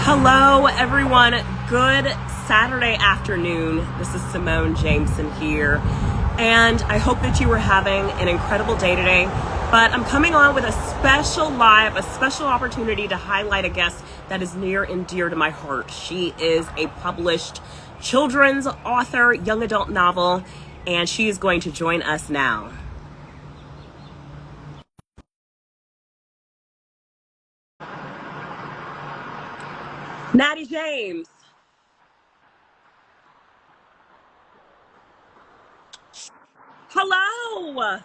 Hello, everyone. Good Saturday afternoon. This is Simone Jameson here, and I hope that you are having an incredible day today. But I'm coming on with a special opportunity to highlight a guest that is near and dear to my heart. She is a published children's author, young adult novel, and she is going to join us now. Natty James. Hello. Oh,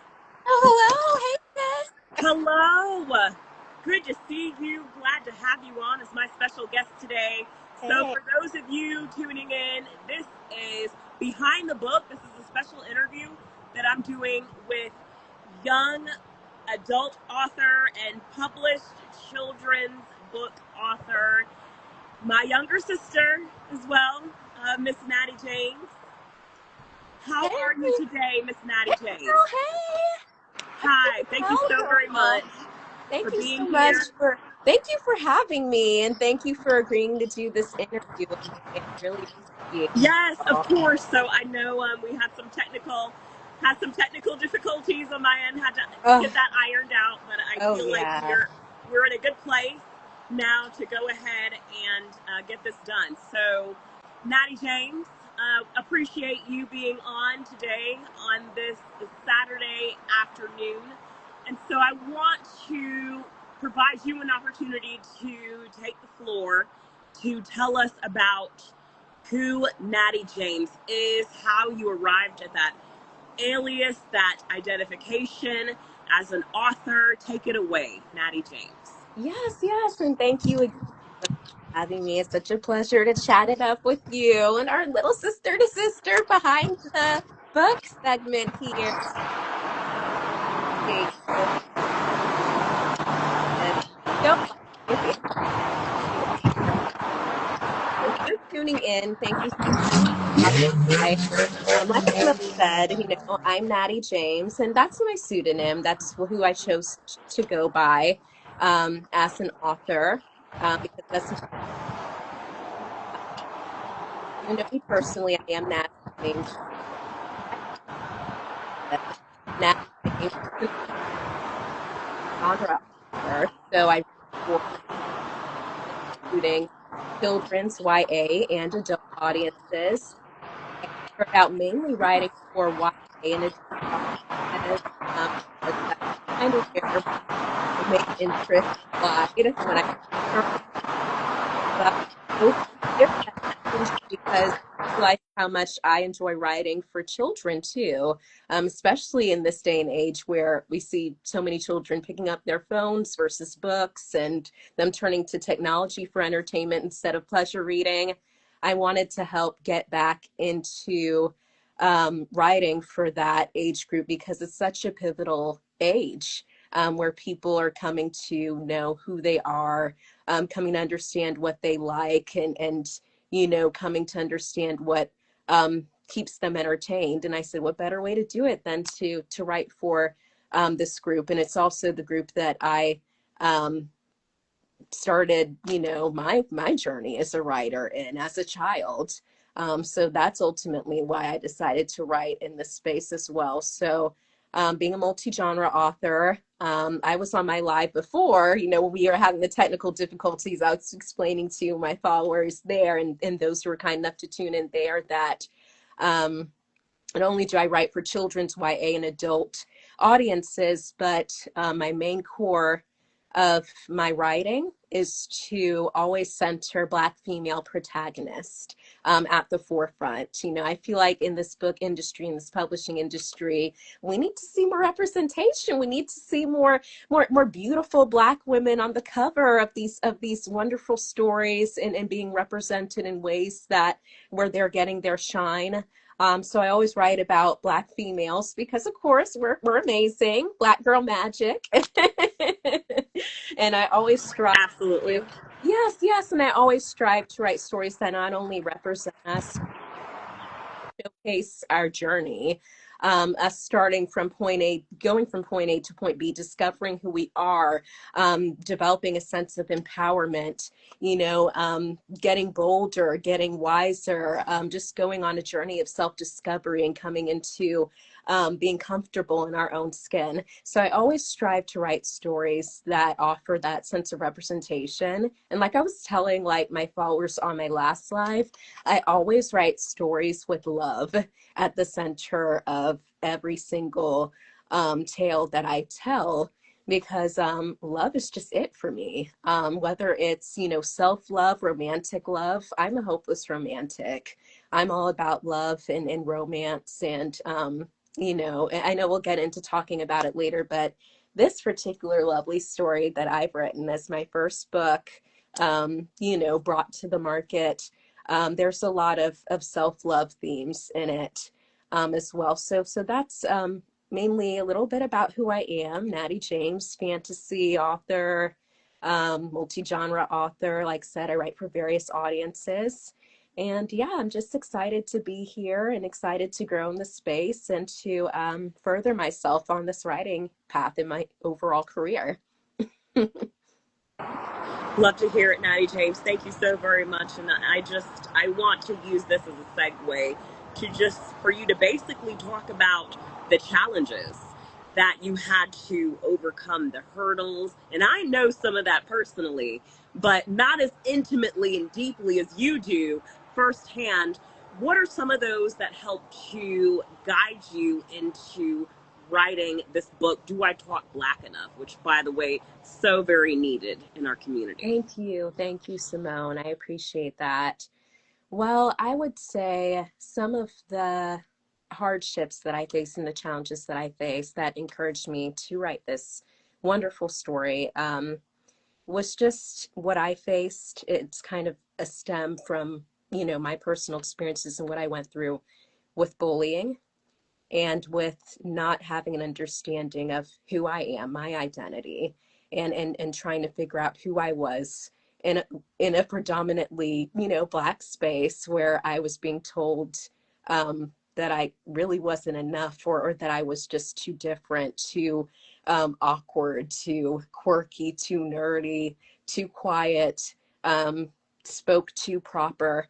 hello. Hey, Jess. Hello. Good to see you. Glad to have you on as my special guest today. So Hey. for those of you tuning in, this is Behind the Book. This is a special interview that I'm doing with young adult author and published children's book author, my younger sister as well, Miss Natty James. How Hey, are you today, Miss Natty James? girl. Hey. I'm Hi, doing thank you so well, very girl. much Thank for you being so much here. thank you for having me, and thank you for agreeing to do this interview with me. I really appreciate it. Yes, of course. So I know we had some technical difficulties on my end. Had to Oh, get that ironed out, but I oh feel like yeah. we're in a good place now to go ahead and get this done. So, Natty James, appreciate you being on today on this Saturday afternoon, and so I want to provide you an opportunity to take the floor to tell us about who Natty James is, how you arrived at that alias, that identification as an author. Take it away, Natty James. Yes, and thank you again for having me. It's such a pleasure to chat it up with you and our little sister to sister behind the book segment here. Appreciate you. And so if if you're tuning in, thank you so much for stopping by. Like Simone said, I'm Natty James, and that's my pseudonym. That's who I chose to go by as an author, because that's you know me personally. I am Natty James. Natty James is an genre author, so I write for including children's YA and adult audiences. I started out mainly writing for YA and adult audiences, because that's kind of where my main interest lied when I started. But over the years, that changed because I realized how much I enjoy writing for children too, especially in this day and age where we see so many children picking up their phones versus books and them turning to technology for entertainment instead of pleasure reading. I wanted to help get back into writing for that age group because it's such a pivotal age, where people are coming to know who they are, coming to understand what they like, and coming to understand what keeps them entertained. And I said, what better way to do it than to write for this group? And it's also the group that I started, my journey as a writer in as a child. So that's ultimately why I decided to write in this space as well. So being a multi-genre author, I was on my live before, when we were having the technical difficulties. I was explaining to my followers there, and those who were kind enough to tune in there, that not only do I write for children's YA and adult audiences, but my main core of my writing is to always center Black female protagonist at the forefront. I feel like in this book industry, in this publishing industry, we need to see more representation. We need to see more beautiful Black women on the cover of these wonderful stories, and being represented in ways that where they're getting their shine. So I always write about Black females because, of course, we're amazing, Black girl magic. And I always strive Absolutely. to, yes, and I always strive to write stories that not only represent us, showcase our journey, us starting from point A, going from point A to point B, discovering who we are, developing a sense of empowerment, getting bolder, getting wiser, just going on a journey of self-discovery and coming into being comfortable in our own skin. So I always strive to write stories that offer that sense of representation. And like I was telling like my followers on my last live, I always write stories with love at the center of every single tale that I tell, because love is just it for me. Whether it's, self-love, romantic love, I'm a hopeless romantic. I'm all about love and romance. And, I know we'll get into talking about it later, but this particular lovely story that I've written as my first book, brought to the market, there's a lot of self-love themes in it as well. So that's mainly a little bit about who I am. Natty James, fantasy author, multi-genre author. Like I said, I write for various audiences. And yeah, I'm just excited to be here and excited to grow in the space and to further myself on this writing path in my overall career. Love to hear it, Natty James. Thank you so very much. And I want to use this as a segue to just for you to basically talk about the challenges that you had to overcome, the hurdles. And I know some of that personally, but not as intimately and deeply as you do firsthand. What are some of those that helped to guide you into writing this book, Do I Talk Black Enough? Which, by the way, so very needed in our community. Thank you. Thank you, Simone. I appreciate that. Well, I would say some of the hardships that I face and the challenges that I face that encouraged me to write this wonderful story was just what I faced. It's kind of a stem from, my personal experiences and what I went through with bullying and with not having an understanding of who I am, my identity, and trying to figure out who I was in a predominantly, Black space where I was being told that I really wasn't enough, or that I was just too different, too awkward, too quirky, too nerdy, too quiet, spoke too proper.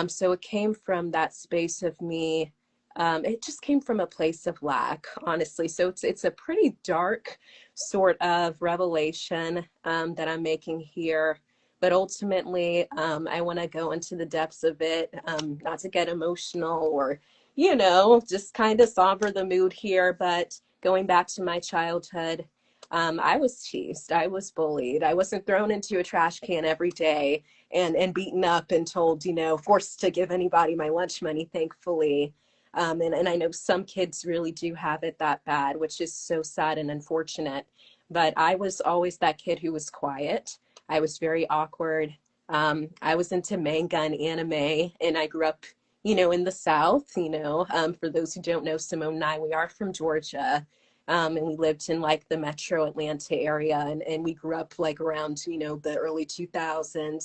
So it came from that space of me. It just came from a place of lack, honestly. So it's a pretty dark sort of revelation that I'm making here. But ultimately, I want to go into the depths of it, not to get emotional or, just kind of somber the mood here. But going back to my childhood, I was teased. I was bullied. I wasn't thrown into a trash can every day and beaten up and told, forced to give anybody my lunch money, thankfully. And I know some kids really do have it that bad, which is so sad and unfortunate. But I was always that kid who was quiet. I was very awkward. I was into manga and anime, and I grew up, in the South. For those who don't know, Simone and I, we are from Georgia. And we lived in like the metro Atlanta area, and we grew up like around, the early 2000s,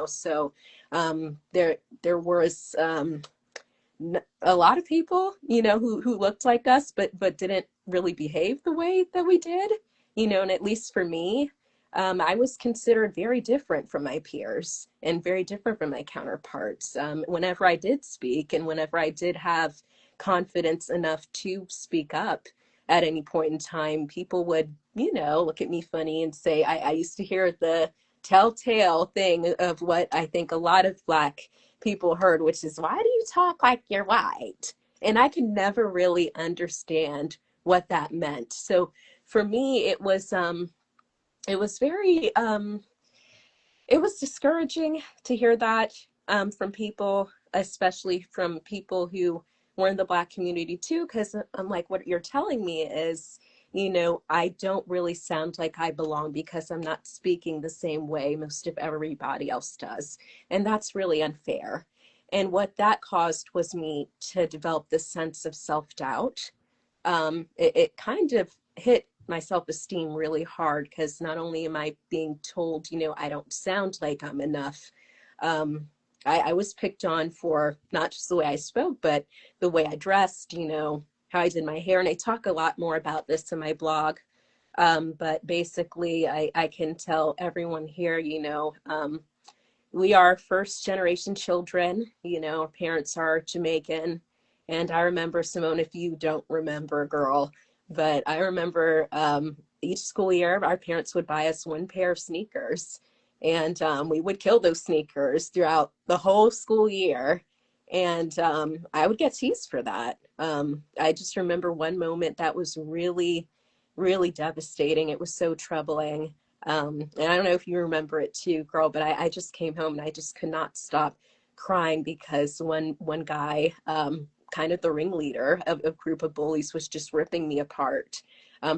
so there was a lot of people, who looked like us, but didn't really behave the way that we did, and at least for me, I was considered very different from my peers and very different from my counterparts. Whenever I did speak and whenever I did have confidence enough to speak up at any point in time, people would, look at me funny and say, I used to hear the telltale thing of what I think a lot of Black people heard, which is, why do you talk like you're white? And I could never really understand what that meant. So for me, it was very it was discouraging to hear that from people, especially from people who were in the Black community too, because I'm like, what you're telling me is, I don't really sound like I belong because I'm not speaking the same way most of everybody else does. And that's really unfair. And what that caused was me to develop this sense of self-doubt. It kind of hit my self-esteem really hard, because not only am I being told, I don't sound like I'm enough, I was picked on for not just the way I spoke, but the way I dressed, how I did my hair. And I talk a lot more about this in my blog. But basically, I can tell everyone here, we are first generation children. Our parents are Jamaican. And I remember, Simone, if you don't remember, girl, but I remember each school year, our parents would buy us one pair of sneakers. And we would kill those sneakers throughout the whole school year. And I would get teased for that. I just remember one moment that was really, really devastating. It was so troubling. And I don't know if you remember it too, girl, but I just came home and I just could not stop crying because one guy, kind of the ringleader of a group of bullies, was just ripping me apart,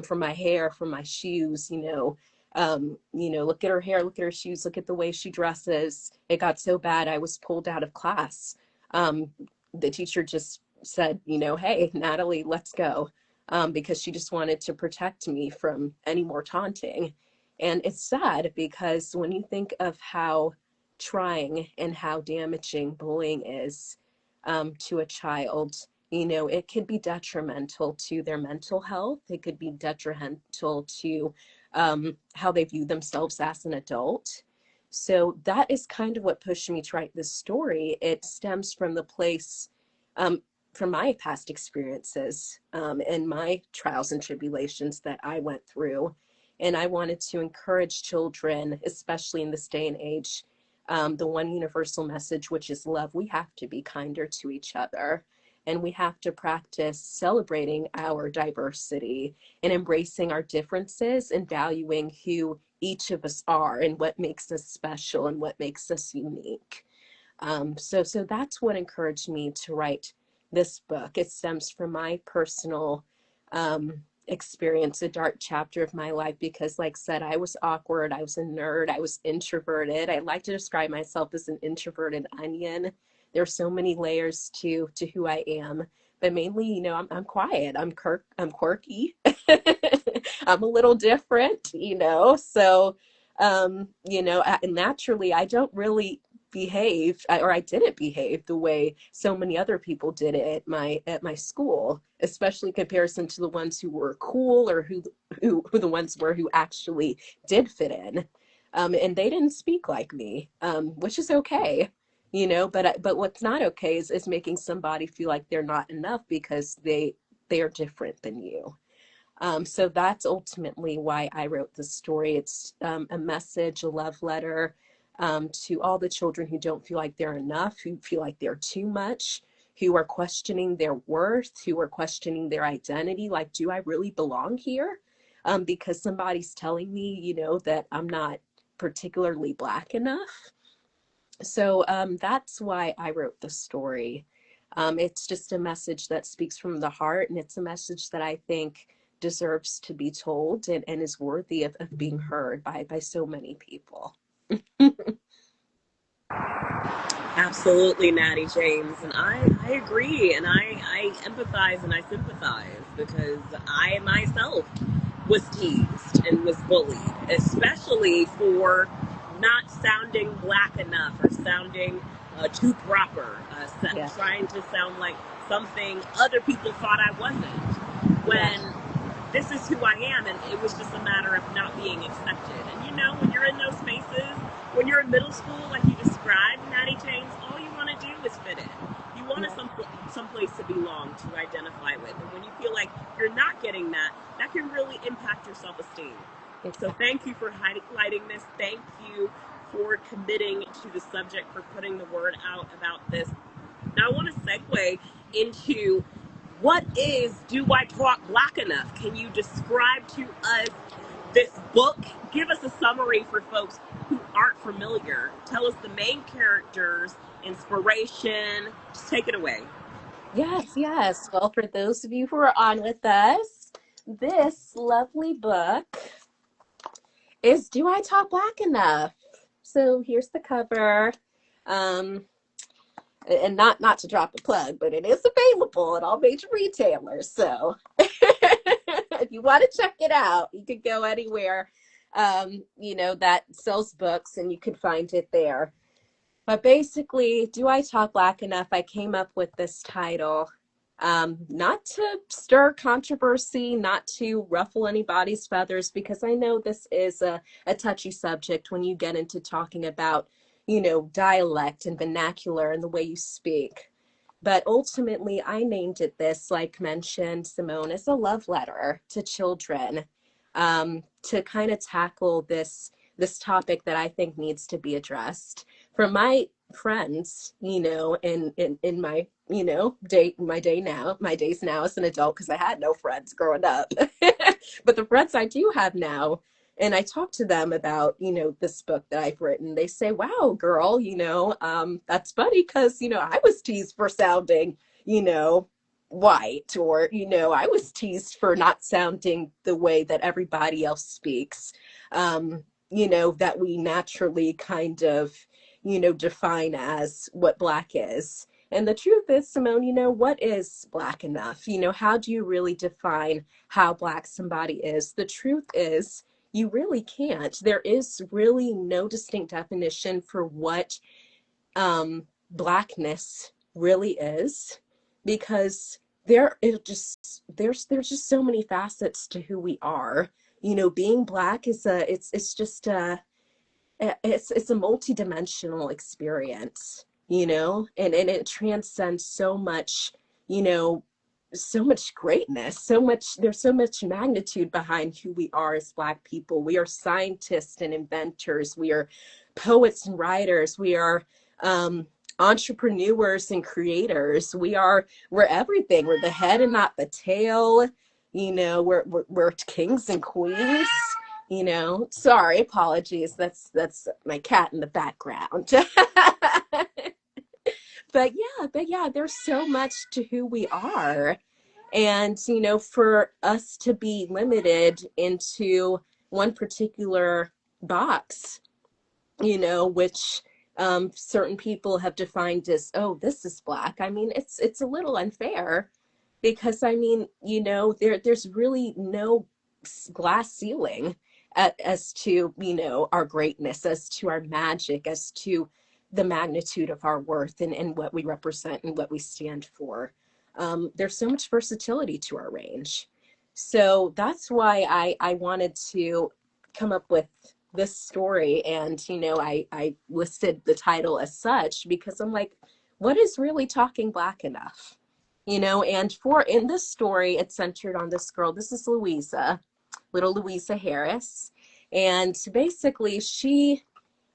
from my hair, from my shoes, look at her hair, look at her shoes, look at the way she dresses. It got so bad I was pulled out of class. The teacher just said, hey, Natalie, let's go, because she just wanted to protect me from any more taunting. And it's sad because when you think of how trying and how damaging bullying is, to a child, it could be detrimental to their mental health. It could be detrimental to how they view themselves as an adult. So that is kind of what pushed me to write this story. It stems from the place, from my past experiences, and my trials and tribulations that I went through. And I wanted to encourage children, especially in this day and age, the one universal message, which is love. We have to be kinder to each other, and we have to practice celebrating our diversity and embracing our differences and valuing who each of us are and what makes us special and what makes us unique. So that's what encouraged me to write this book. It stems from my personal experience, a dark chapter of my life, because like I said, I was awkward, I was a nerd, I was introverted. I like to describe myself as an introverted onion. There's so many layers to who I am, but mainly, I'm quiet, I'm quirky. I'm a little different, so naturally I don't really behave, or I didn't behave the way so many other people did it at my school, especially in comparison to the ones who were cool, or who the ones were who actually did fit in. And they didn't speak like me, which is okay, but what's not okay is making somebody feel like they're not enough because they are different than you. So that's ultimately why I wrote the story. It's a message, a love letter, to all the children who don't feel like they're enough, who feel like they're too much, who are questioning their worth, who are questioning their identity. Like, do I really belong here? Because somebody's telling me, that I'm not particularly Black enough. So that's why I wrote the story. It's just a message that speaks from the heart, and it's a message that I think deserves to be told, and is worthy of being heard by so many people. Absolutely, Natty James. And I agree, and I empathize and I sympathize because I myself was teased and was bullied, especially for not sounding Black enough or sounding too proper, Yeah. trying to sound like something other people thought I wasn't, Yeah. when this is who I am, and it was just a matter of not being accepted. And when you're in those spaces, when you're in middle school, like you described, Natty James, all you want to do is fit in. You want Yeah. some place to belong, to identify with. And when you feel like you're not getting that, that can really impact your self-esteem. So Exactly. thank you for highlighting this. Thank you for committing to the subject, for putting the word out about this. Now I want to segue into, what is Do I Talk Black Enough? Can you describe to us this book? Give us a summary for folks who aren't familiar. Tell us the main characters, inspiration. Just take it away. Yes, yes. Well, for those of you who are on with us, this lovely book is Do I Talk Black Enough? So here's the cover. Um, and not to drop a plug, but it is available at all major retailers. So if you want to check it out, you could go anywhere, that sells books, and you could find it there. But basically, Do I Talk Black Enough? I came up with this title not to stir controversy, not to ruffle anybody's feathers, because I know this is a touchy subject when you get into talking about, dialect and vernacular and the way you speak. But ultimately, I named it this, like mentioned, Simone, as a love letter to children, to kind of tackle this topic that I think needs to be addressed. For my friends, in my, my days now as an adult, because I had no friends growing up. But the friends I do have now, and I talk to them about, this book that I've written. They say, wow, girl, that's funny because, I was teased for sounding, white, or, I was teased for not sounding the way that everybody else speaks, that we naturally kind of, define as what Black is. And the truth is, Simone, what is Black enough? How do you really define how Black somebody is? The truth is, you really can't. There is really no distinct definition for what Blackness really is, because there's just so many facets to who we are. Being Black is it's just it's a multidimensional experience, and it transcends so much, you know, so much greatness, there's so much magnitude behind who we are as Black people. We are scientists and inventors. We are poets and writers. We are entrepreneurs and creators. We're everything. We're the head and not the tail. We're kings and queens. Sorry, apologies. That's my cat in the background. But yeah, there's so much to who we are. And, for us to be limited into one particular box, which certain people have defined as, oh, this is Black. I mean, it's a little unfair, because I mean, there's really no glass ceiling as to, our greatness, as to our magic, as to the magnitude of our worth, and what we represent and what we stand for. There's so much versatility to our range. So that's why I wanted to come up with this story. And, I listed the title as such because I'm like, what is really talking Black enough? And in this story, it's centered on this girl. This is Louisa, little Louisa Harris. And basically she,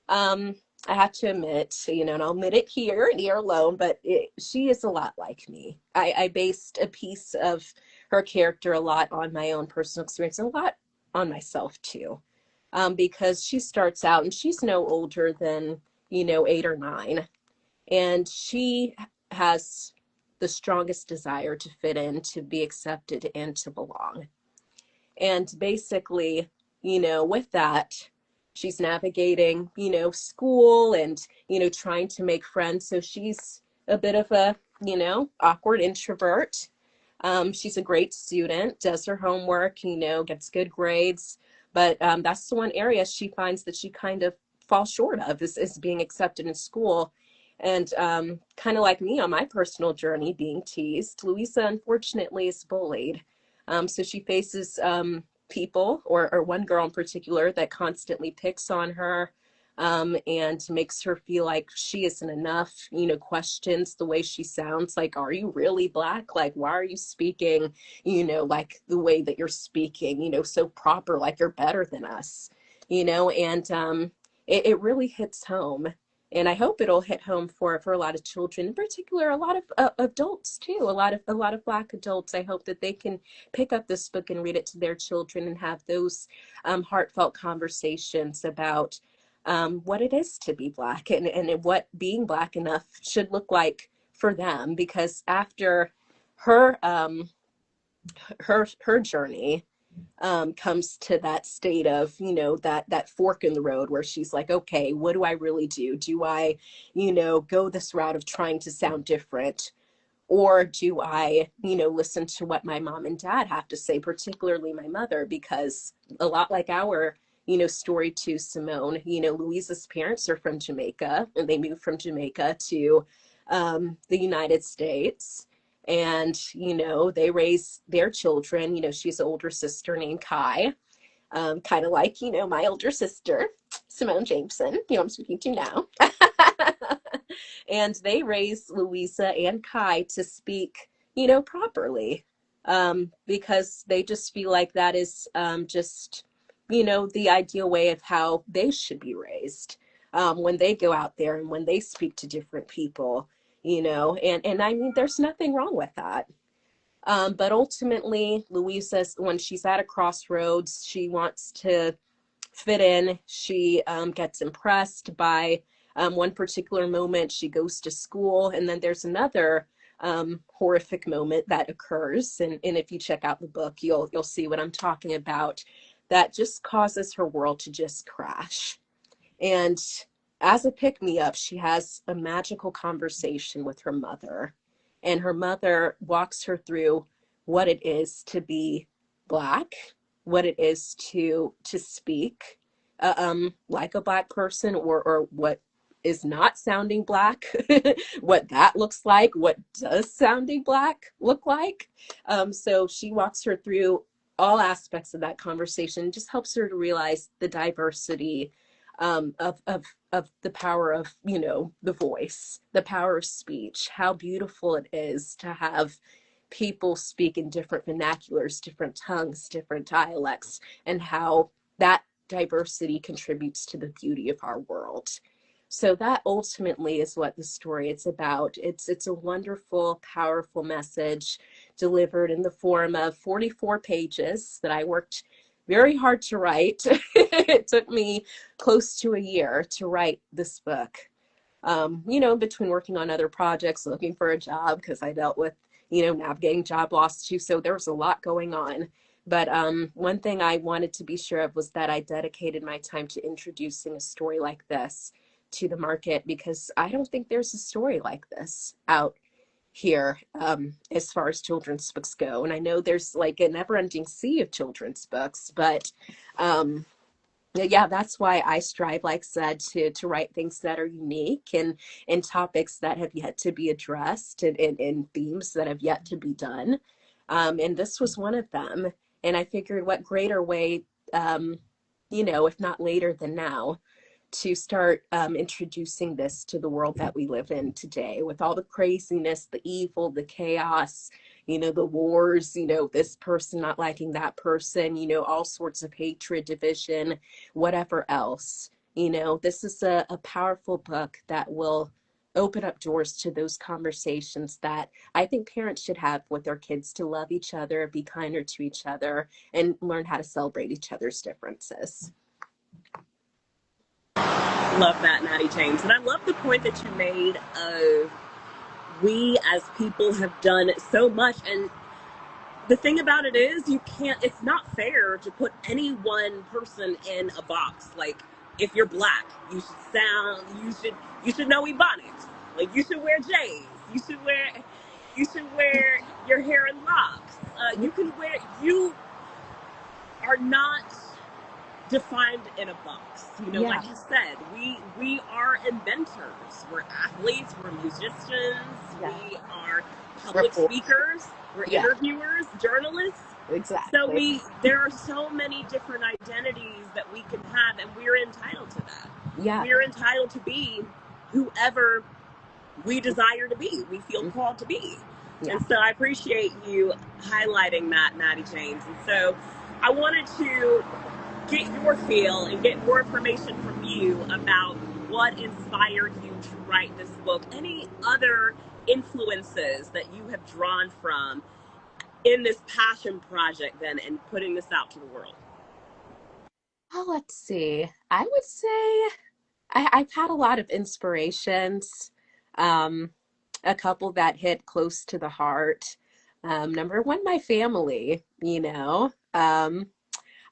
I have to admit, and I'll admit it here alone, but she is a lot like me. I based a piece of her character a lot on my own personal experience, and a lot on myself too, because she starts out and she's no older than, 8 or 9, and she has the strongest desire to fit in, to be accepted, and to belong. And basically, with that, she's navigating, school, and, trying to make friends. So she's a bit of a, awkward introvert. She's a great student, does her homework, gets good grades. But that's the one area she finds that she kind of falls short of, is being accepted in school. And kind of like me on my personal journey, being teased, Louisa unfortunately is bullied. So she faces people, or one girl in particular, that constantly picks on her, and makes her feel like she isn't enough, questions the way she sounds, like, are you really Black? Like, why are you speaking, like the way that you're speaking, so proper, like you're better than us, and it really hits home. And I hope it'll hit home for a lot of children, in particular, a lot of adults too. A lot of Black adults. I hope that they can pick up this book and read it to their children, and have those heartfelt conversations about what it is to be Black, and what being Black enough should look like for them. Because after her her journey, comes to that state of, that fork in the road, where she's like, okay, what do I really do? Do I, go this route of trying to sound different? Or do I, listen to what my mom and dad have to say, particularly my mother? Because a lot like our, story to Simone, Louisa's parents are from Jamaica, and they moved from Jamaica to the United States. And, they raise their children. She's an older sister named Kai, kind of like, my older sister, Simone Jameson, I'm speaking to now. And they raise Louisa and Kai to speak, properly, because they just feel like that is just, the ideal way of how they should be raised when they go out there and when they speak to different people, and I mean, there's nothing wrong with that. But ultimately, Louisa, when she's at a crossroads, she wants to fit in. She gets impressed by one particular moment. She goes to school, and then there's another horrific moment that occurs. And if you check out the book, you'll see what I'm talking about. That just causes her world to just crash. And as a pick me up, she has a magical conversation with her mother. And her mother walks her through what it is to be Black, what it is to speak like a Black person, or what is not sounding Black, what that looks like, what does sounding Black look like. So she walks her through all aspects of that conversation, just helps her to realize the diversity of the power of, the voice, the power of speech, how beautiful it is to have people speak in different vernaculars, different tongues, different dialects, and how that diversity contributes to the beauty of our world. So that ultimately is what the story is about. It's a wonderful, powerful message delivered in the form of 44 pages that I worked very hard to write. It took me close to a year to write this book. Between working on other projects, looking for a job, because I dealt with, navigating job loss too. So there was a lot going on. But one thing I wanted to be sure of was that I dedicated my time to introducing a story like this to the market, because I don't think there's a story like this out here as far as children's books go. And I know there's like a never-ending sea of children's books, but yeah, that's why I strive, like said, to write things that are unique and topics that have yet to be addressed, and themes that have yet to be done. And this was one of them. And I figured, what greater way, if not later than now, to start introducing this to the world that we live in today, with all the craziness, the evil, the chaos, the wars, this person not liking that person, all sorts of hatred, division, whatever else. This is a powerful book that will open up doors to those conversations that I think parents should have with their kids, to love each other, be kinder to each other, and learn how to celebrate each other's differences. Love that, Natty James. And I love the point that you made of, we as people have done so much. And the thing about it is, it's not fair to put any one person in a box. Like, if you're Black, you should know Ebonics. Like, you should wear J's. You should wear your hair in locks. You are not defined in a box. Yeah. Like you said, we are inventors, we're athletes, we're musicians, Yeah. we are public speakers, we're interviewers, journalists. Exactly. So there are so many different identities that we can have, and we're entitled to that. Yeah. We're entitled to be whoever we desire to be, we feel called to be. Yeah. And so I appreciate you highlighting that, Natty James. And so I wanted to get your feel and get more information from you about what inspired you to write this book. Any other influences that you have drawn from in this passion project then, and putting this out to the world? Oh, let's see. I would say I've had a lot of inspirations. A couple that hit close to the heart. Number one, my family,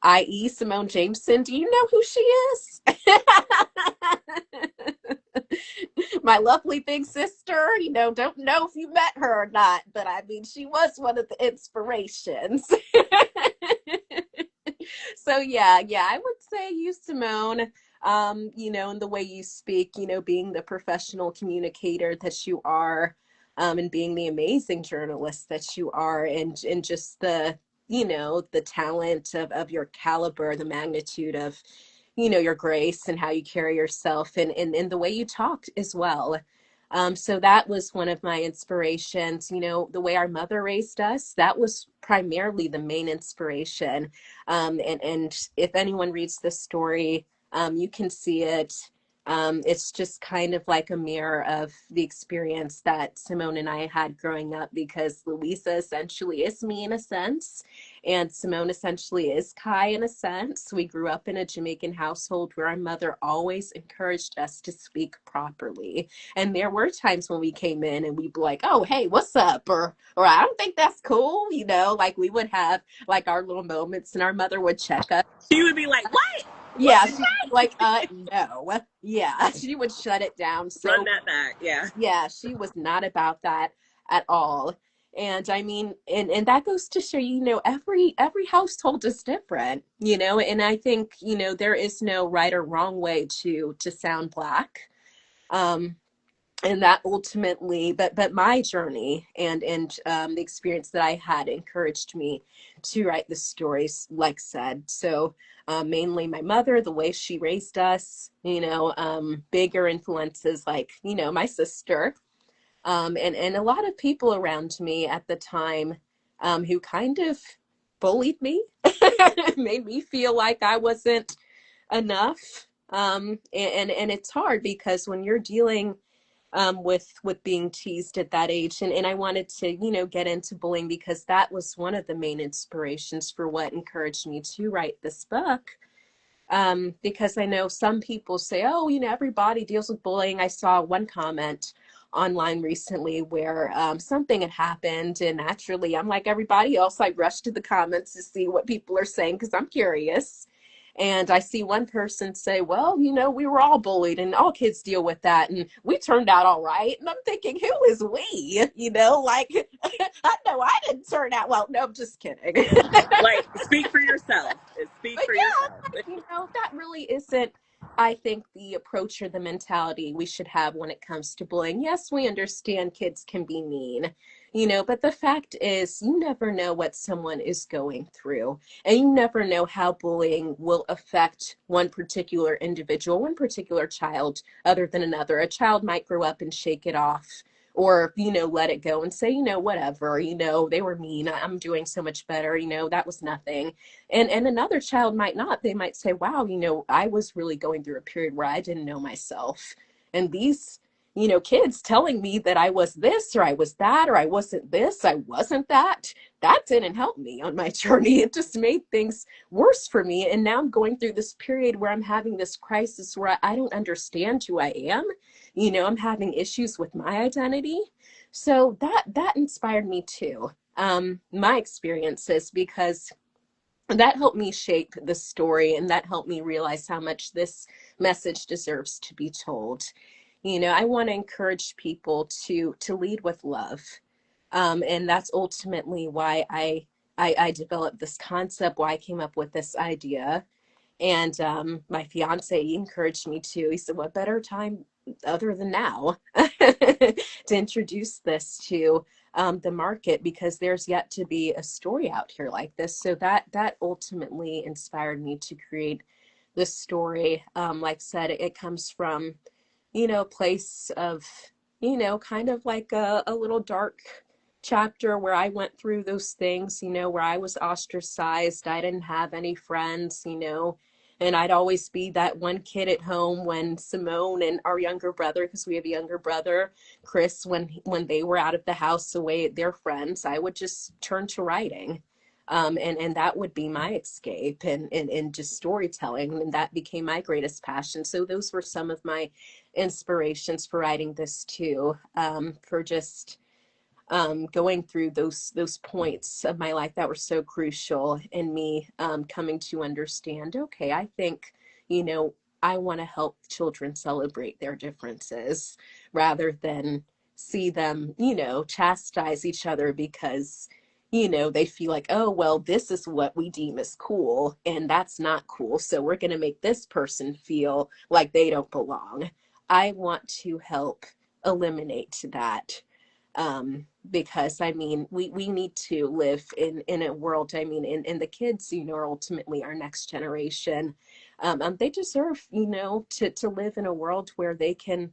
i.e. Simone Jameson. Do you know who she is? My lovely big sister, don't know if you met her or not, but I mean, she was one of the inspirations. So yeah, I would say you, Simone, and the way you speak, being the professional communicator that you are, and being the amazing journalist that you are, and just the, the talent of your caliber, the magnitude of, your grace and how you carry yourself, and the way you talk as well. So that was one of my inspirations. The way our mother raised us, that was primarily the main inspiration. And if anyone reads this story, you can see it. It's just kind of like a mirror of the experience that Simone and I had growing up, because Louisa essentially is me in a sense, and Simone essentially is Kai in a sense. We grew up in a Jamaican household where our mother always encouraged us to speak properly. And there were times when we came in and we'd be like, "Oh, hey, what's up?" Or I don't think that's cool. Like we would have like our little moments, and our mother would check us. She would be like, what? What Yeah, you she'd be like, no. Yeah, she would shut it down. run So that back? Yeah. yeah, she was not about that at all. And I mean, and that goes to show, every household is different, and I think, there is no right or wrong way to sound Black. Um, and that ultimately, but my journey and the experience that I had encouraged me to write the stories, like said. So mainly my mother, the way she raised us, bigger influences like, my sister, and a lot of people around me at the time, who kind of bullied me, made me feel like I wasn't enough. And it's hard because when you're dealing with being teased at that age, and I wanted to, get into bullying because that was one of the main inspirations for what encouraged me to write this book. Because I know some people say, oh, everybody deals with bullying. I saw one comment online recently where something had happened, and naturally, I'm like everybody else. I rush to the comments to see what people are saying because I'm curious. And I see one person say, well, we were all bullied and all kids deal with that. And we turned out all right. And I'm thinking, who is we? Like, I know I didn't turn out well. No, I'm just kidding. Like, speak for yourself. Speak But for yeah, yourself. that really isn't, I think, the approach or the mentality we should have when it comes to bullying. Yes, we understand kids can be mean, but the fact is, you never know what someone is going through, and you never know how bullying will affect one particular individual, one particular child, other than another. A child might grow up and shake it off, or let it go and say, whatever, they were mean, I'm doing so much better, that was nothing. And another child might not. They might say, wow, I was really going through a period where I didn't know myself, and these kids telling me that I was this or I was that or I wasn't this, I wasn't that didn't help me on my journey. It just made things worse for me. And now I'm going through this period where I'm having this crisis where I don't understand who I am. I'm having issues with my identity. So that inspired me too. My experiences, because that helped me shape the story, and that helped me realize how much this message deserves to be told. I want to encourage people to lead with love, and that's ultimately why I developed this concept, why I came up with this idea. And my fiance, he encouraged me to. He said, what better time other than now to introduce this to the market, because there's yet to be a story out here like this. So that ultimately inspired me to create this story. Like I said, it comes from, a place of, kind of like a little dark chapter where I went through those things, where I was ostracized. I didn't have any friends, and I'd always be that one kid at home when Simone and our younger brother, because we have a younger brother, Chris, when they were out of the house away at their friends, I would just turn to writing. And that would be my escape, and just storytelling. And that became my greatest passion. So those were some of my inspirations for writing this too, for just going through those points of my life that were so crucial in me coming to understand, okay, I think, I want to help children celebrate their differences rather than see them, chastise each other because, they feel like, oh, well, this is what we deem as cool, and that's not cool. So we're going to make this person feel like they don't belong. I want to help eliminate that. Because I mean, we need to live in a world, I mean, in the kids, you know, are ultimately our next generation. They deserve, you know, to live in a world where they can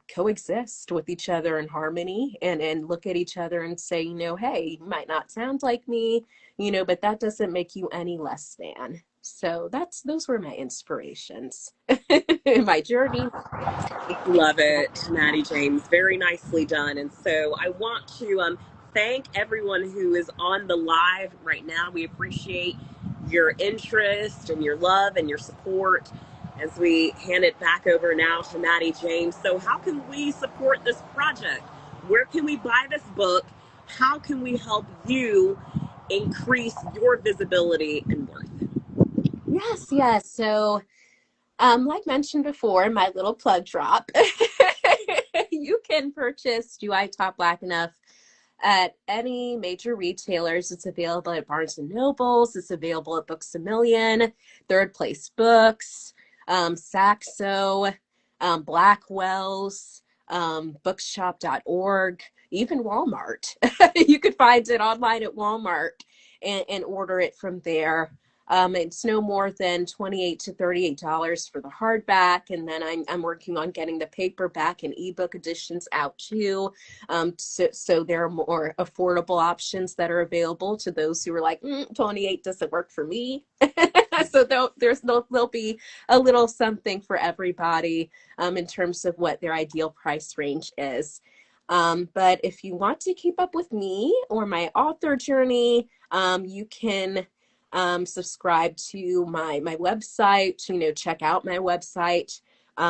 coexist with each other in harmony and look at each other and say, you know, hey, you might not sound like me, you know, but that doesn't make you any less than. So those were my inspirations. My journey. Love it, Natty James. Very nicely done. And so I want to thank everyone who is on the live right now. We appreciate your interest and your love and your support as we hand it back over now to Natty James. So, how can we support this project? Where can we buy this book? How can we help you increase your visibility and worth? Yes, yes. So like mentioned before, my little plug drop, you can purchase Do I Talk Black Enough at any major retailers. It's available at Barnes and Nobles. It's available at Books A Million, Third Place Books, Saxo, Blackwell's, bookshop.org, even Walmart. You could find it online at Walmart and order it from there. It's no more than $28 to $38 for the hardback, and then I'm working on getting the paperback and ebook editions out too. So there are more affordable options that are available to those who are like, 28 doesn't work for me. So there'll be a little something for everybody in terms of what their ideal price range is. But if you want to keep up with me or my author journey, you can subscribe to my website, you know, check out my website,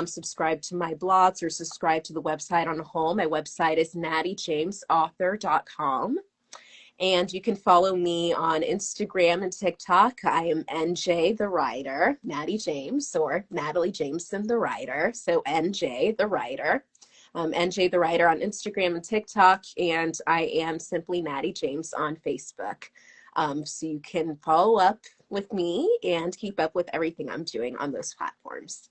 subscribe to my blogs or subscribe to the website on a whole. My website is nattyjamesauthor.com. And you can follow me on Instagram and TikTok. I am NJ the Writer, Natty James, or Natalie Jameson the Writer. So NJ the Writer. NJ the Writer on Instagram and TikTok, and I am simply Natty James on Facebook. So you can follow up with me and keep up with everything I'm doing on those platforms.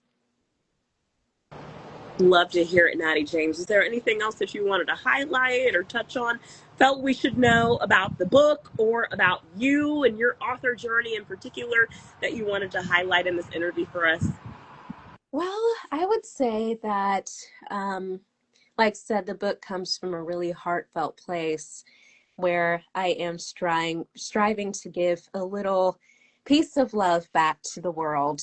Love to hear it, Natty James. Is there anything else that you wanted to highlight or touch on, felt we should know about the book or about you and your author journey in particular that you wanted to highlight in this interview for us? Well, I would say that, like I said, the book comes from a really heartfelt place where I am striving to give a little piece of love back to the world,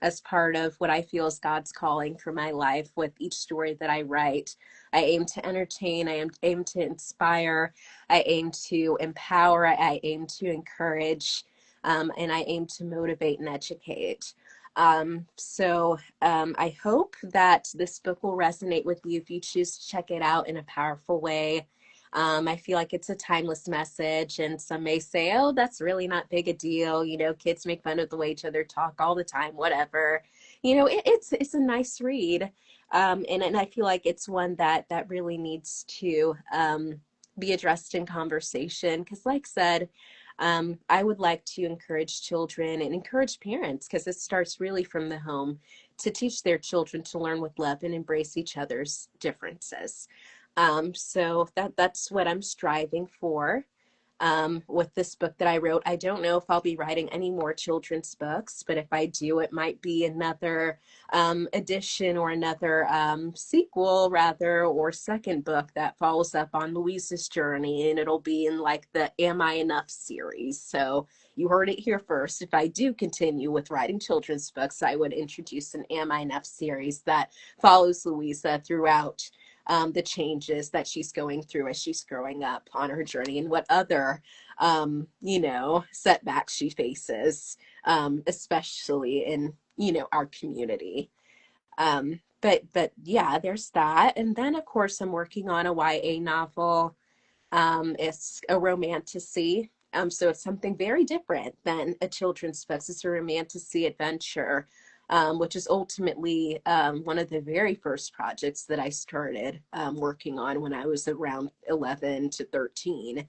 as part of what I feel is God's calling for my life with each story that I write. I aim to entertain, aim to inspire, I aim to empower, I aim to encourage, and I aim to motivate and educate. I hope that this book will resonate with you if you choose to check it out in a powerful way. I feel like it's a timeless message, and some may say, oh, that's really not big a deal. You know, kids make fun of the way each other talk all the time, whatever. You know, it's a nice read. And I feel like it's one that really needs to be addressed in conversation. Because, like I said, I would like to encourage children and encourage parents, because it starts really from the home, to teach their children to learn with love and embrace each other's differences. So that's what I'm striving for with this book that I wrote. I don't know if I'll be writing any more children's books, but if I do, it might be another edition or another sequel, rather, or second book that follows up on Louisa's journey, and it'll be in like the Am I Enough series. So you heard it here first. If I do continue with writing children's books, I would introduce an Am I Enough series that follows Louisa throughout the changes that she's going through as she's growing up on her journey, and what other, setbacks she faces, especially in, our community. But yeah, there's that. And then, of course, I'm working on a YA novel. It's a romantasy. So it's something very different than a children's book. It's a romantasy adventure, which is ultimately one of the very first projects that I started working on when I was around 11 to 13.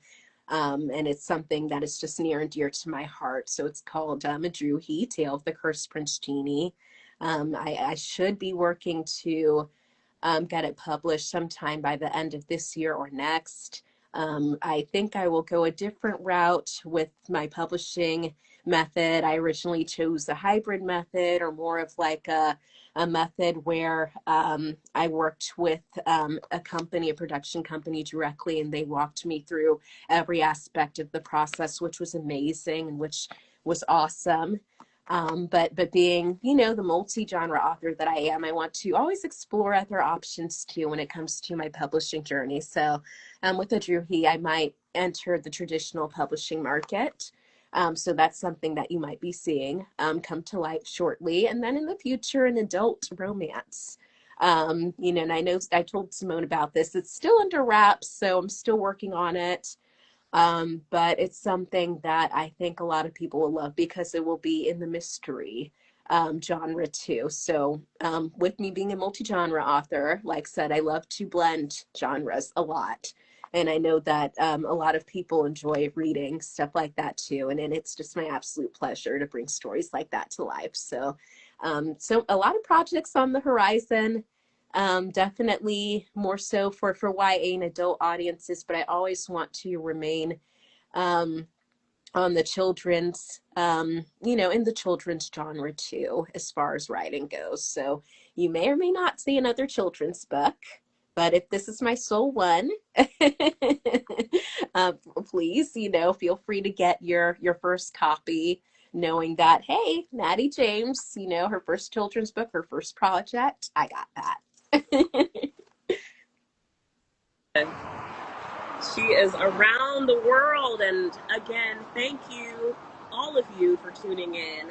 And it's something that is just near and dear to my heart. So it's called A Tale of the Cursed Prince Genie. I should be working to get it published sometime by the end of this year or next. I think I will go a different route with my publishing method. I originally chose a hybrid method, or more of like a method where I worked with a company, a production company directly, and they walked me through every aspect of the process, which was amazing and which was awesome. But being, you know, the multi-genre author that I am, I want to always explore other options too when it comes to my publishing journey. So with Adruhi, I might enter the traditional publishing market. So that's something that you might be seeing come to light shortly. And then in the future, an adult romance. You know, and I know I told Simone about this. It's still under wraps, so I'm still working on it. But it's something that I think a lot of people will love because it will be in the mystery genre too. So with me being a multi-genre author, like I said, I love to blend genres a lot. And I know that a lot of people enjoy reading stuff like that too. And it's just my absolute pleasure to bring stories like that to life. So, so a lot of projects on the horizon. Definitely more so for YA and adult audiences, but I always want to remain um, on the children's, you know, in the children's genre too, as far as writing goes. So you may or may not see another children's book, but if this is my sole one, uh, please, you know, feel free to get your first copy, knowing that, hey, Natty James, you know, her first children's book, her first project, I got that. She is around the world. And again, thank you, all of you, for tuning in.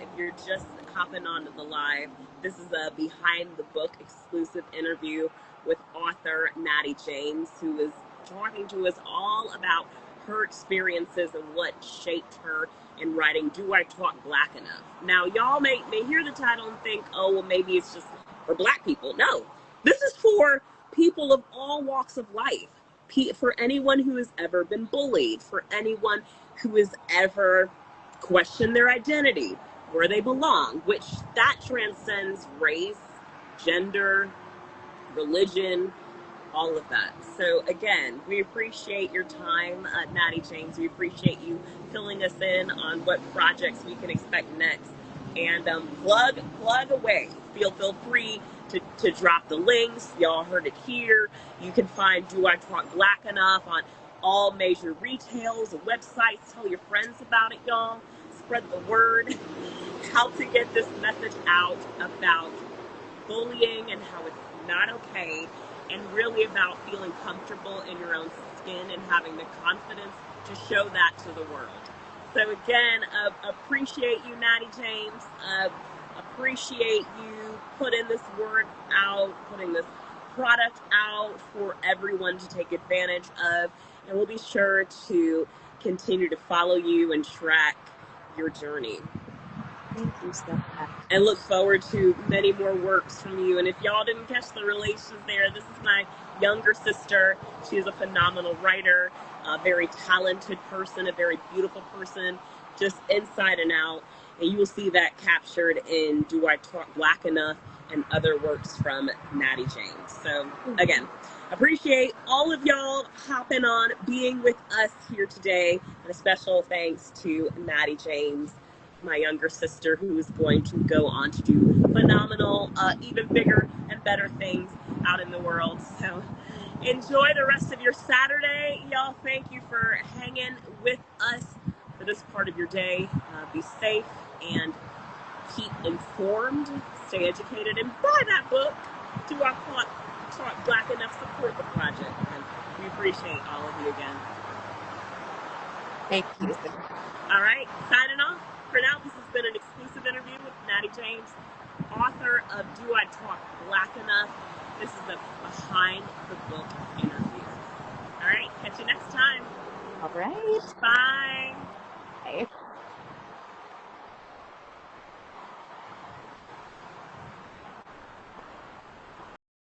If you're just hopping onto the live, this is a behind the book exclusive interview with author Natty James, who is talking to us all about her experiences and what shaped her in writing Do I Talk Black Enough? Now, y'all may hear the title and think, oh, well, maybe it's just for Black people. No, this is for people of all walks of life, for anyone who has ever been bullied, for anyone who has ever questioned their identity, where they belong, which that transcends race, gender, religion, all of that. So again, we appreciate your time, Natty James. We appreciate you filling us in on what projects we can expect next. And plug away. Feel free to drop the links. Y'all heard it here. You can find Do I Talk Black Enough on all major retails and websites. Tell your friends about it, y'all. Spread the word. How to get this message out about bullying and how it's not okay, and really about feeling comfortable in your own skin and having the confidence to show that to the world. So again, appreciate you, Natty James. Appreciate you putting this word out, putting this product out for everyone to take advantage of. And we'll be sure to continue to follow you and track your journey. Thank you so much. And look forward to many more works from you. And if y'all didn't catch the relations there, this is my younger sister. She is a phenomenal writer, a very talented person, a very beautiful person, just inside and out. And you will see that captured in Do I Talk Black Enough and other works from Natty James. So again, appreciate all of y'all hopping on, being with us here today. And a special thanks to Natty James, my younger sister, who is going to go on to do phenomenal, even bigger and better things out in the world. So enjoy the rest of your Saturday. Y'all, thank you for hanging with us for this part of your day. Be safe and keep informed, stay educated, and buy that book. Do I Talk Black Enough? Support the project. And we appreciate all of you again. Thank you. All right, signing off. For now, this has been an exclusive interview with Natty James, author of Do I Talk Black Enough? This is a behind the book interview. All right, catch you next time. All right. Bye.